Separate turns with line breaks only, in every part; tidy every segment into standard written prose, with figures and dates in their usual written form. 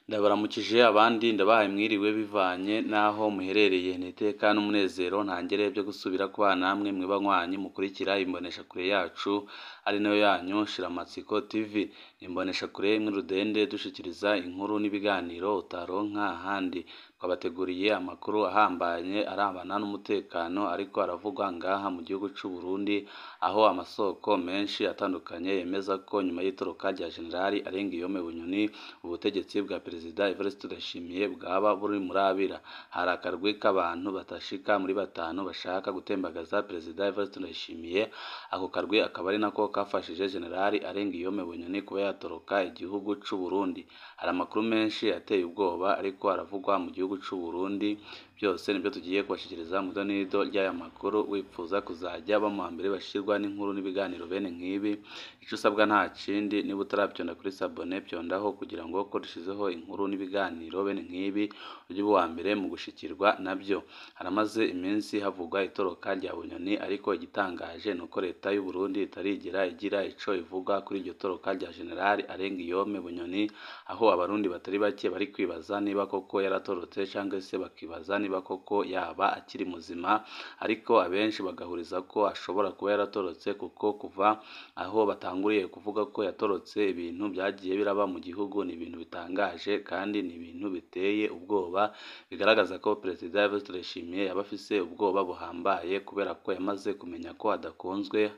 Ndabaramukije abandi ndabahaye mwiriwe bivanye n'aho muherereye n'iteka n'umunezero ntangere byo gusubira kubana namwe mwe banywanyi mukurikira imboneshakure yacu ari nayo yanyu Shiramatsiko TV. Imboneshakure imwe rudende dushikiriza inkuru n'ibiganiro utaronka ahandi. Twabateguriye amakuru ahambanye arabana n'umutekano ariko aravugwa ngaha mu gihugu c'u Burundi, aho amasoko menshi atandukanye yemeza ko nyuma y'itoroka rya Generali Arengiyome Bunyoni ubutegetsi bwa Perezida Evariste Ndayishimiye bwaba buri murabira. Hari akarwi k'abantu batashika muri batanu bashaka gutembagaza Perezida Evariste Ndayishimiye. Ako karwi akaba ari nako kafashije Generali Arengiyome Bunyoni kuba yatoroka igihugu c'u Burundi. Hari amakuru menshi ateye ubwoba ariko aravugwa mu gihugu c'u Burundi, byose nibyo tugiye kubashikiriza mu donido ry'aya makuru. Wipfuza kuzajya bama mbere bashirwa n'inkuru n'ibiganiro bene nk'ibi, ico usabwa nta kindi niba utarabyonda kuri sabone byondaho kugira ngo ko dushizeho inkuru n'ibiganiro bene nk'ibi ujye uwa mbere mu gushikirwa nabyo. Haramaze iminsi havugwa itoroka rya Bunyoni, ariko igitangaje nuko leta y'u Burundi itarigera igira ico ivuga kuri iryo toroka rya Generali Arengiyome Bunyoni, aho abarundi batari bake bari kwibaza niba koko yaratorotse cyangwa se bakibaza niba koko yaba akiri muzima, ariko abenshi bagahuriza ko ashobora kuba yaratorotse kuko kuva aho batanguriye kuvuga ko yatorotse ibintu byagiye biraba mu gihugu ni ibintu bitangaje kandi ni ibintu biteye ubwoba, bigaragaza ko Perezida Evariste Ndayishimiye yaba afise ubwoba buhambaye kubera ko yamaze kumenya ko adakunzwe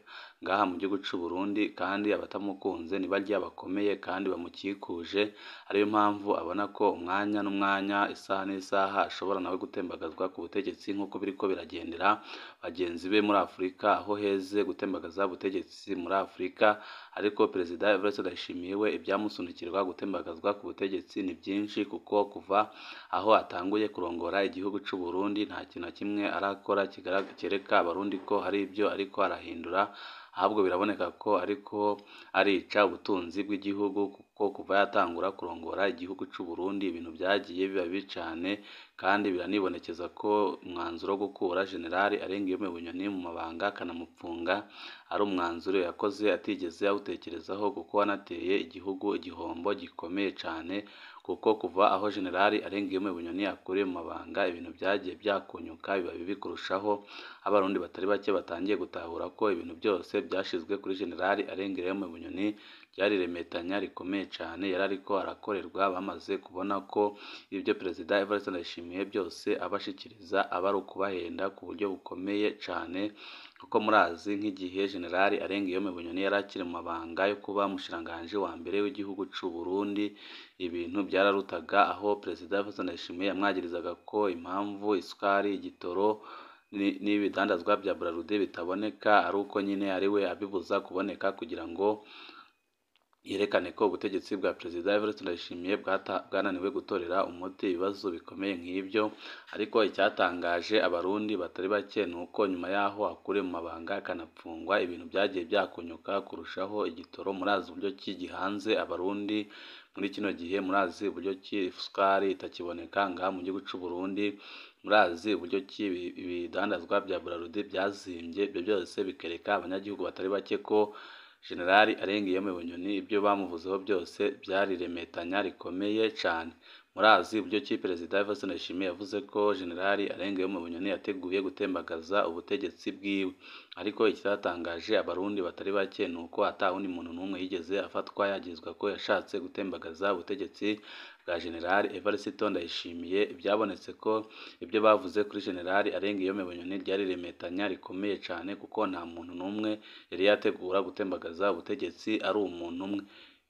ngaha mu gihugu c'u Burundi, kandi abatamukunze ni barya bakomeye kandi bamukikuje. Ariyo mpamvu abona ko umwanya n'umwanya isaha n'isaha ashobora nawe gutembagazwa ku butegetsi nk'uko biriko biragendera bagenzi be muri Afurika, aho heze gutembagaza ubutegetsi muri Afurika. Ariko Perezida Evariste Ndayishimiye we ibyamusunikirwa gutembagazwa ku butegetsi ni byinshi, kuko kuva aho atanguye kurongora igihugu c'u Burundi nta kintu na kimwe arakora kereka abarundi ko hari ibyo ariko arahindura, ahubwo biraboneka ko ariko arica ubutunzi bw'igihugu, kuko kuva yatangura kurongora igihugu c'u Burundi ibintu byagiye biba bibi cane, kandi biranibonekeza ko umwanzuro wo gukura Generali Arengiyome Bunyoni mu mabanga akanamupfunga ari umwanzuro yakoze atigeze awutekerezaho, kuko wanateye igihugu igihombo gikomeye cane, kuko kuva aho Generali Arengiyome Bunyoni akuriye mu mabanga ibintu byagiye byakunyuka biba bibi kurushaho. Abarundi batari bake batangiye gutahura ko ibintu byose byashizwe kuri Generali Arengiyome Bunyoni byari remetanya rikomeye cane yari ariko arakorerwa, bamaze kubona ko ibyo Perezida Evariste Ndayishimiye byose abashikiriza aba ari ukubahenda ku buryo bukomeye cane. Kuko murazi nk'igihe Generali Arengiyome Bunyoni yari akiri mu mabanga yo kuba mushiranganje wa mbere w'igihugu c'u Burundi, ibintu byararutaga, aho Perezida Evariste Ndayishimiye yamwagirizaga ko impamvu isukari, igitoro n'ibidandazwa bya Bralirwa bitaboneka ari uko nyine ari we abibuza kuboneka kugira ngo yerekane ko ubutegetsi bwa Perezida Evariste Ndayishimiye bwananiwe gutorera umuti ibibazo bikomeye nk'ibyo. Ariko icyatangaje abarundi batari bake nuko nyuma yaho akuriye mu mabanga akanapfungwa ibintu byagiye byakunyuka kurushaho. Igitoro murazi uburyo ki gihanze abarundi muri kino gihe, murazi uburyo ki isukari itakiboneka ngaha mu gihugu c'u Burundi, murazi uburyo ki ibidandazwa bya Bralirwa byazimbye. Ibyo byose bikereka abanyagihugu batari bake ko Generali Arengiyome Bunyoni ibyo bamuvuzeho byose byari remetanya rikomeye cane. Murazi uburyo ki Perezida Evariste Ndayishimiye yavuze ko Generali Arengiyome Bunyoni yateguye gutembagaza ubutegetsi bwiwe, ariko icyatangaje abarundi batari bake nuko ata wundi muntu n'umwe yigeze afatwa yagizwa ko yashatse gutembagaza ubutegetsi bwa Generali Evariste Ndayishimiye. Byabonetse ko ibyo bavuze kuri Generali Arengiyome Bunyoni ryari remetanya rikomeye cane, kuko nta muntu n'umwe yari yategura gutembagaza ubutegetsi ari umuntu umwe.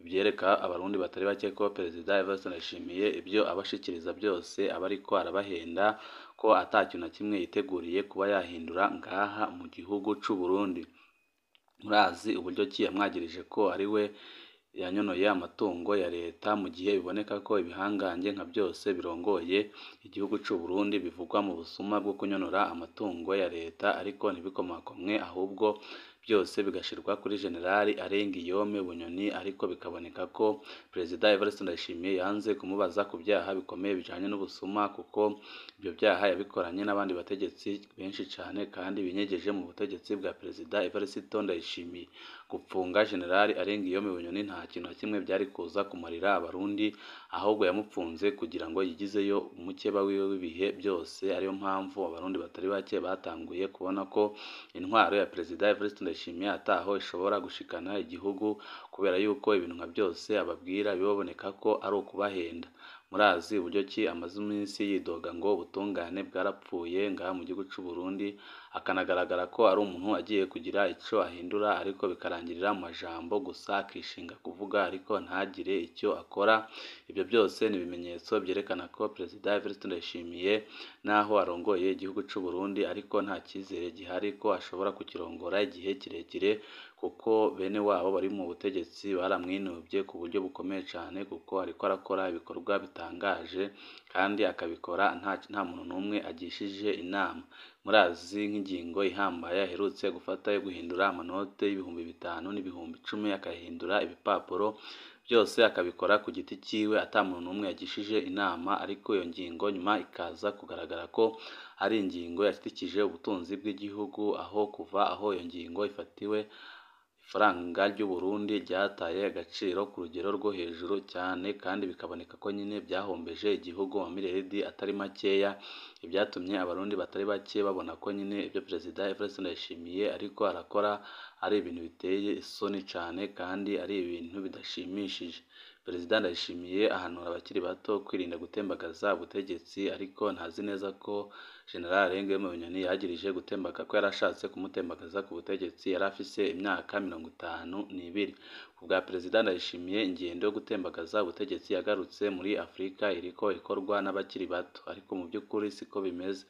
Byereka abarundi batari bake ko Perezida Evariste Ndayishimiye ibyo abashikiriza byose aba ariko arabahenda, ko ata kintu na kimwe yiteguriye kuba yahindura ngaha mu gihugu c'u Burundi. Murazi uburyo ki yamwagirije ko ari we yanyonoye amatungo ya leta, mu gihe biboneka ko ibihangange nka byose birongoye igihugu c'u Burundi bivugwa mu busuma bwo kunyonora amatungo ya leta, ariko ntibikomakomwe ahubwo byose bigashirwa kuri General Alain Guillaume Bunyoni ariko bikaboneka ko Perezida Evariste Ndayishimiye yanze kumubaza ku byaha bikomeye bijanye n'ubusuma kuko ibyo byaha yabikoranye n'abandi bategetsi benshi cyane kandi binyegeje mu butegetsi bwa Perezida Evariste Ndayishimiye. Gupfunga General Alain Guillaume Bunyoni nta kintu na kimwe byari kuza kumarira abarundi, ahubwo yamupfunze kugira ngo yigizeyo umukeba wiwe w'ibihe byose. Ariyo mpamvu abarundi batari bake batanguye kubona ko intwaro ya Perezida Evariste Ndayishimiye ataho ishobora gushikana igihugu, kubera yuko ibintu nka byose ababwira biboneka ko ari ukubahenda. Murazi uburyo ki amaze iminsi yidoga ngo ubutungane bwarapfuye ngaha mu gihugu cy'u Burundi, akanagaragara ko ari umuntu agiye kugira icyo ahindura ariko bikarangirira mu majambo gusa, akishinga kuvuga ariko ntagire icyo akora. Ibyo byose ni ibimenyetso byerekana ko Perezida Evariste Ndayishimiye naho arongoye igihugu cy'u Burundi ariko nta cyizere gihari ko ashobora kukirongora igihe kirekire, kuko bene wabo bari mu butegetsi baramwinubye ku buryo bukomeye cyane, kuko ariko arakora ibikorwa bitangaje kandi akabikora nta muntu n'umwe agishije inama. Murazi nk'ingingo ihambaye aherutse gufata yo guhindura amanote y'ibihumbi 5 n'ibihumbi 10, akahindura ibipapuro byose akabikora ku giti cyiwe ata muntu n'umwe yagishije inama, ariko iyo ngingo nyuma ikaza kugaragara ko ari ingingo yashyitikije ubutunzi bw'igihugu, aho kuva aho iyo ngingo ifatiwe ifaranga ry'u Burundi ryataye agaciro ku rugero rwo hejuru cyane, kandi bikaboneka ko nyine byahombeje igihugu amireredi atari makeya. Ibyatumye abarundi batari bake babona ko nyine ibyo Perezida Evariste Ndayishimiye ariko arakora ari ibintu biteye isoni cyane kandi ari ibintu bidashimishije. Perezida Ndayishimiye ahanura abakiri bato kwirinda gutembagaza ubutegetsi, ariko ntazi neza ko General Alain Guillaume Bunyoni yagirije gutembaka ko yarashatse kumutembagaza ku butegetsi yari afise imyaka 52. Ku bwa Perezida Ndayishimiye ingendo yo gutembagaza ubutegetsi yagarutse muri Afurika iriko ikorwa n'abakiri bato, ariko mu by'ukuri siko bimeze.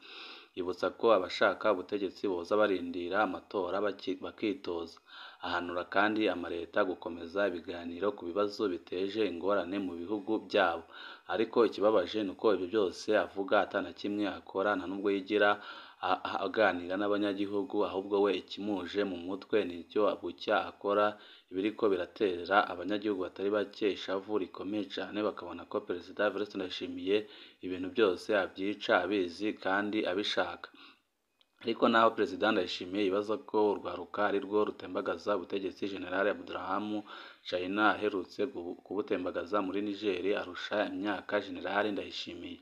Yibutsa ko abashaka ubutegetsi boza barindira amatora bakitoza. Ahanura kandi amaleta gukomeza ibiganiro ku bibazo biteje ingorane mu bihugu byabo, ariko ikibabaje ni uko ibyo byose avuga atana kimwe akora, nta nubwo yigira aganira n'abanyagihugu, ahubwo we ikimuje mu mutwe nicyo bucya akora. Ibiriko biratera abanyagihugu batari bake ishavu rikomeye cyane, bakabona ko Perezida Evariste Ndayishimiye ibintu byose abyica abizi kandi abishaka. Ariko naho Perezida Ndayishimiye yibaza ko urwaruka ari rwo rutembagaza ubutegetsi, General Abduraham China aherutse kubutembagaza muri Niger arusha imyaka General Ndayishimiye.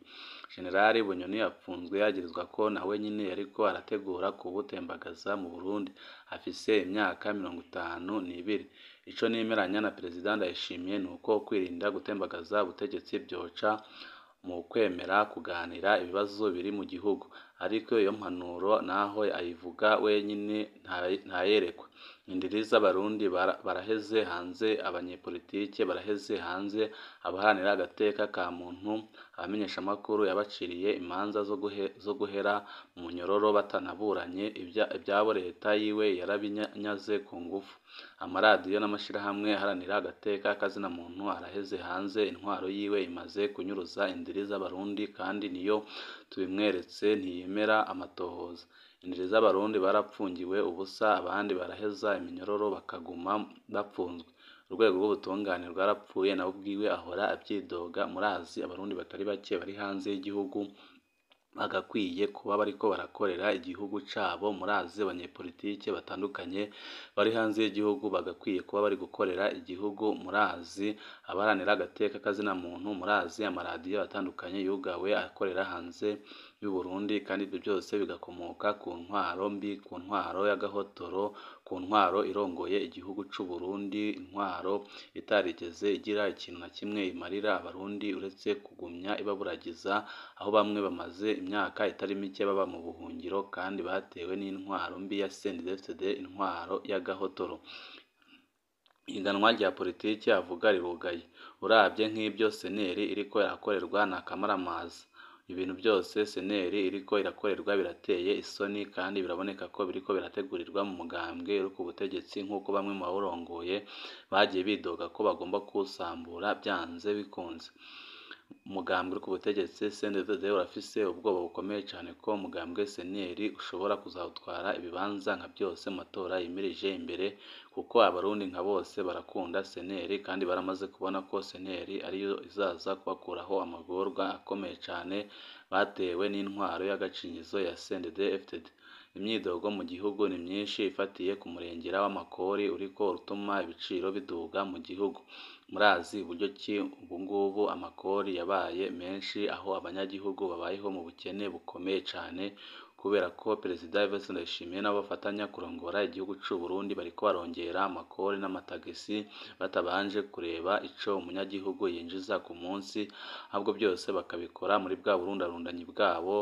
General Bunyoni apfunzwe yagirizwa ko nawe nyine ariko arategura kubutembagaza mu Burundi, afise imyaka 52. Ico nemeranya na Perezida Ndayishimiye ni uko kwirinda gutembagaza ubutegetsi byoca mu kwemera kuganira ibibazo biri mu gihugu, ariko iyo mpanuro naho ayivuga wenyine ntayerekwa. Indiri z'abarundi baraheze hanze, abanyepolitike baraheze hanze, abaharanira agateka ka muntu, abamenyesha amakuru yabaciriye imanza zo guhera mu munyororo batanaburanye, ibyabo leta yiwe yarabinyaze ku ngufu. Amaradiyo n'amashirahamwe aharanira agateka kazina muntu araheze hanze, intwaro yiwe imaze kunyuruza indiri z'abarundi kandi niyo tubimweretse ntiyemera amatohoza. Indiri z'abarundi barapfungiwe ubusa, abandi baraheza iminyororo bakaguma bapfunzwe. Urwego rw'ubutungane rwarapfuye nawe ubwiwe ahora abyidoga. Murazi abarundi batari bake bari hanze y'igihugu bagakwiye kuba bariko barakorera igihugu cabo. Murazi abanyepolitike batandukanye bari hanze y'igihugu bagakwiye kuba bari gukorera igihugu. Murazi abaharanira agateka kazina muntu, murazi amaradiyo atandukanye yugawe akorera hanze y'u Burundi, kandi ibyo byose bigakomoka ku ntwaro mbi, ku ntwaro y'agahotoro, ku ntwaro irongoye igihugu cy'u Burundi, intwaro itarigeze igira ikintu na kimwe imarira abarundi uretse kugumya ibaburagiza, aho bamwe bamaze imyaka itari mike baba mu buhungiro kandi batewe n'intwaro mbi ya CNDD-FDD, intwaro y'agahotoro. Iganwa rya politiki avuga rirugaye. Urabye nk'ibyo seneri iriko irakorerwa na kamaramaza. Ibintu byose seneri iriko irakorerwa birateye isoni kandi biraboneka ko biriko birategurirwa mu mugambwe uri ku butegetsi, nk'uko bamwe mu bawurongoye bagiye bidoga ko bagomba kusambura byanze bikunze. umugambwe uri ku butegetsi CNDD urafise ubwoba bukomeye cyane ko umugambwe CNL ushobora kuzawutwara ibibanza nka byose mu matora yimirije imbere, kuko abarundi nka bose barakunda CNL kandi baramaze kubona ko CNL ariyo izaza kubakuraho amagorwa akomeye cyane batewe n'intwaro y'agacinyizo ya CNDD-FDD. Imyidogo mu gihugu ni myinshi ifatiye ku murengera w'amakori uriko utuma ibiciro biduga mu gihugu. Murazi uburyo ki ubu ngubu amakori yabaye menshi, aho abanyagihugu babayeho mu bukene bukomeye cyane, kubera ko Perezida Evariste Ndayishimiye nabo bafatanya kurongora igihugu cy'u Burundi bariko barongera amakori n'amatagisi batabanje kureba ico umunyagihugu yinjiza ku munsi, ahubwo byose bakabikora muri bwa burundarundanyi bwabo,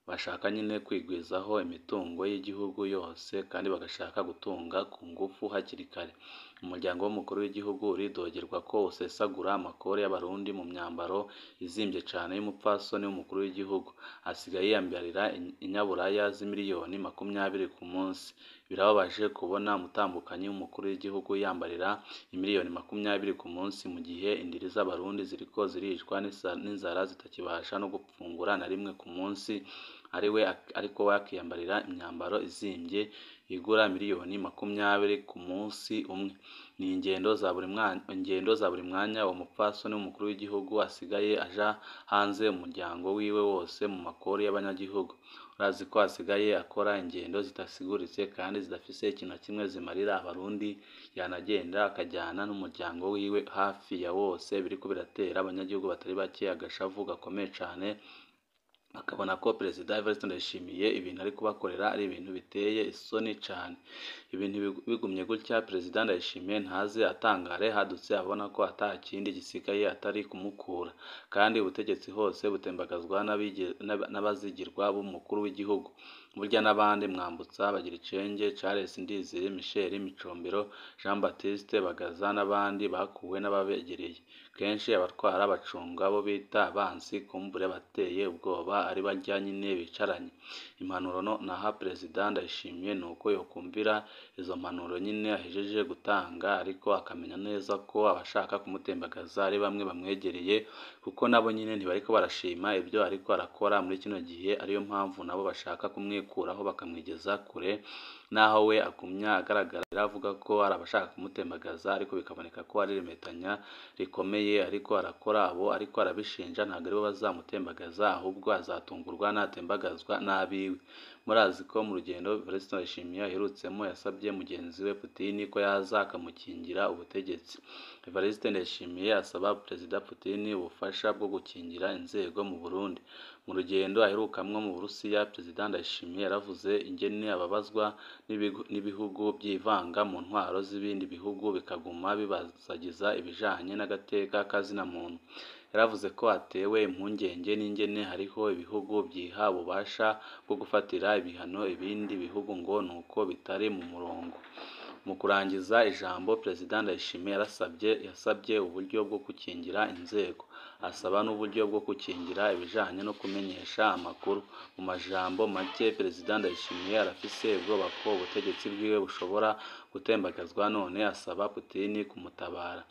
bashaka nyine kwigwizaho imitungo y'igihugu yose kandi bagashaka gutunga ku ngufu hakiri kare. Umuryango w'umukuru w'igihugu uridogerwa ko usesagura amakori y'abarundi mu myambaro izimbye cyane y'umupfasoni w'umukuru w'igihugu, asigaye yiyambarira inyaburaya z'imiliyoni 20 ku munsi. Birababaje kubona umutambukanyi w'umukuru w'igihugu yambarira imiliyoni 20 ku munsi, mu gihe indiri z'abarundi ziriko ziricwa n'inzara zitakibasha no gufungura na rimwe ku munsi, ariko wakiyambarira imyambaro izimbye igura miliyoni 20 ku munsi umwe. Ni ingendo za buri mwanya uwo mupfasoni w'umukuru w'igihugu asigaye aja hanze umuryango wiwe wose mu makori y'abanyagihugu. Urazi ko asigaye akora ingendo zitasiguritse kandi zidafise ikintu na kimwe zimarira abarundi, yanagenda akajyana n'umuryango wiwe hafi ya wose, biriko biratera abanyagihugu batari bake agashavu gakomeye cyane, bakabona ko Perezida Evariste Ndayishimiye ibintu ari kubakorera ari ibintu biteye isoni cyane. Ibintu bigumye gutya, Perezida Ndayishimiye ntaze atangare hadutse abona ko atakindi gisigaye atari kumukura, kandi ubutegetsi hose butembagazwa n'abazigirwa b'umukuru w'igihugu. Burya n'abandi Mwambutsa, Bagiricenge, Charles Ndizeye, Michel Micombero, Jean Baptiste Bagaza n'abandi bakuwe n'ababegereye. Kenshi abatwara abacunga bo bita abansi kumbure bateye ubwoba ari barya nyine bicaranye. Impanuro naha Perezida Ndayishimiye nuko yokumvira izo mpanuro nyine ahejeje gutanga, ariko akamenya neza ko abashaka kumutembagaza ari bamwe bamwegereye, kuko nabo nyine ntibariko barashima ibyo ariko arakora muri kino gihe, ariyo mpamvu nabo bashaka kumwikuraho bakamwigeza kure, naho we agumya agaragara avuga ko ari abashaka kumutembagaza, ariko bikaboneka ko ari iremetanya rikomeye ariko arakora. Abo ariko arabishinja ntabwo aribo bazamutembagaza, ahubwo azatungurwa natembagazwa n'abiwe. Murazi ko mu rugendo Evariste Ndayishimiye aherutsemo yasabye mugenzi we Putin ko yaza akamukingira ubutegetsi. Evariste Ndayishimiye asaba Perezida Putin ubufasha bwo gukingira inzego mu Burundi. Mu rugendo aherukamwo mu Burusiya, Perezida Ndayishimiye yaravuze ingene ababazwa n'ibihugu byivanga mu ntwaro z'ibindi bihugu bikaguma bibazagiza ibijanye n'agateka kazina muntu. Yaravuze ko atewe impungenge n'ingene hariho ibihugu byiha ububasha bwo gufatira ibihano ibindi bihugu ngo nuko bitari mu murongo. Mu kurangiza ijambo, Perezida Ndayishimiye yasabye uburyo bwo gukingira inzego, asaba n'uburyo bwo gukingira ibijanye no kumenyesha amakuru. Mu majambo make, Perezida Ndayishimiye arafise ubwoba ko ubutegetsi bwiwe bushobora gutembagazwa, none asaba Putin kumutabara.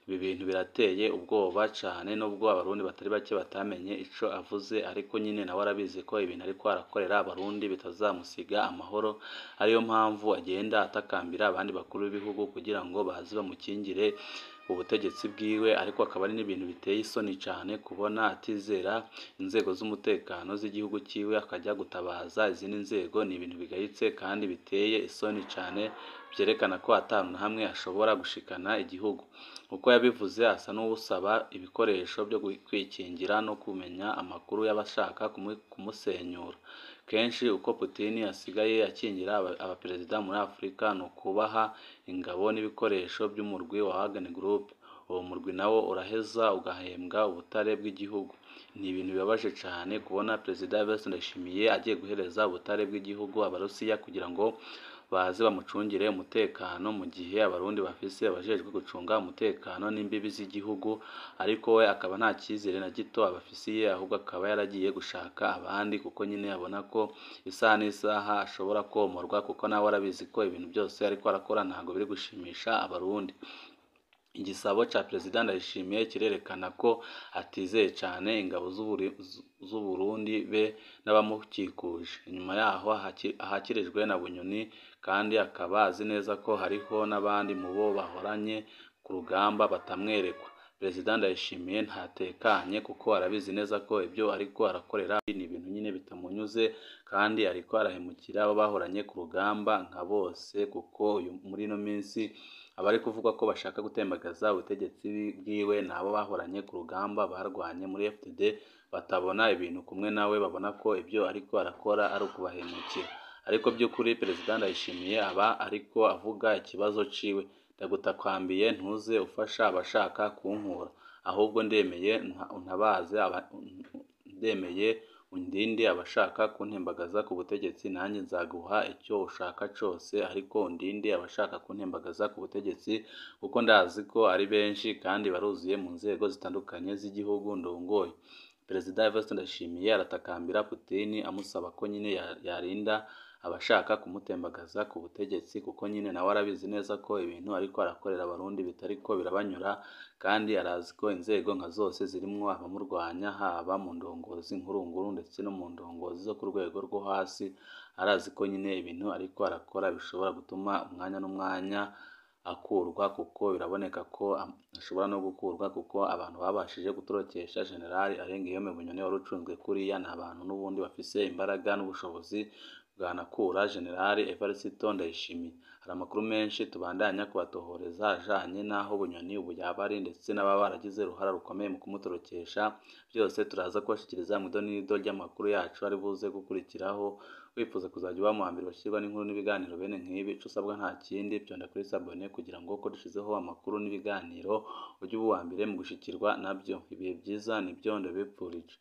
Ibi bintu birateye ubwoba cyane, nubwo abarundi batari bake batamenye ico avuze, ariko nyine nawe arabizi ko ibintu ariko arakorera abarundi bitazamusiga amahoro, ariyo mpamvu agenda atakambira abandi bakuru b'ibihugu kugira ngo baze bamukingire ubutegetsi bwiwe. Ariko akaba ari n'ibintu biteye isoni cyane kubona atizera inzego z'umutekano z'igihugu cyiwe akajya gutabaza izindi nzego. Ni ibintu bigayitse kandi biteye isoni cyane, byerekana ko atanu na hamwe ashobora gushikana igihugu. Uko yabivuze, asa n'usaba ibikoresho byo kwikingira no kumenya amakuru y'abashaka kumusenyura. Kenshi uko Putin asigaye akingira abaperezida muri Afurika ni ukubaha ingabo n'ibikoresho by'umurwi wa Wagner Group. Uwo murwi nawo uraheza ugahembwa ubutare bw'igihugu. Ni ibintu bibabaje cyane kubona Perezida Evariste Ndayishimiye agiye guhereza ubutare bw'igihugu Abarusiya kugira ngo baze bamucungire umutekano, mu gihe abarundi bafise abajejwe gucunga umutekano n'imbibi z'igihugu, ariko we akaba nta cyizere na gito abafisiye, ahubwo akaba yaragiye gushaka abandi, kuko nyine abona ko isaha n'isaha ashobora komorwa, kuko nawe arabizi ko ibintu byose ariko arakora ntabwo biri gushimisha abarundi. Igisabo ca Perezida Ndayishimiye kirerekana ko atizeye cane ingabo z'u Burundi be n'abamukikuje. Inyuma yaho ahakirijwe na Bunyoni kandi akaba azi neza ko hariho n'abandi mu bo bahoranye ku rugamba batamwerekwa. Perezida Ndayishimiye ntatekanye kuko arabizi neza ko ibyo ariko arakorera ni ibintu nyine bitamunyuze kandi ariko arahemukira abo bahoranye ku rugamba nka bose, kuko muri ino minsi abari kuvuga ko bashaka gutembagaza ubutegetsi bwiwe nabo bahoranye ku rugamba barwanye muri FDD, batabona ibintu kumwe nawe, babona ko ibyo ariko arakora ari ukubahemukira. Ariko by'ukuri Perezida Ndayishimiye aba ariko avuga ikibazo ciwe, ndagutakwambiye ntuze ufasha abashaka kunkura, ahubwo ndemeye untabaze, ndemeye undinde abashaka kuntembagaza ku butegetsi, nanjye nzaguha icyo ushaka cose, ariko undinde abashaka kuntembagaza ku butegetsi, kuko ndazi ko ari benshi kandi baruzuye mu nzego zitandukanye z'igihugu ndongoye. Perezida Evariste Ndayishimiye aratakambira Putin amusaba ko nyine yarinda abashaka kumutembagaza ku butegetsi, kuko nyine nawe arabizi neza ko ibintu ariko arakorera abarundi bitariko birabanyura, kandi arazi ko inzego nka zose zirimwo abamurwanya, haba mu ndongozi nkuru ndetse no mu ndongozi zo ku rwego rwo hasi. Arazi ko nyine ibintu ariko arakora bishobora gutuma umwanya n'umwanya akurwa, kuko biraboneka ko ashobora no gukurwa, kuko abantu babashije gutorokesha Generali Arenguiyome Bunyoni wari ucunzwe kuriya ni abantu n'ubundi bafise imbaraga n'ubushobozi bwanakura Generali Evariste Ndayishimiye. Hari amakuru menshi tubandanya kubatohoreza ajanye n'aho Bunyoni ubu yaba ari, ndetse n'ababa baragize uruhara rukomeye mu kumutorokesha. Byose turaza kubashikiriza mu idonido ry'amakuru yacu ari buze gukurikiraho. Wifuza kuzajya uba mu hambere bashyirwa n'inkuru n'ibiganiro bene nk'ibi, ico usabwa nta kindi vyonda kuri sabone kugira ngo uko dushizeho amakuru n'ibiganiro ujye uba uwa mbere mu gushikirwa navyo. Ibihe byiza nivyo ndabipfurije.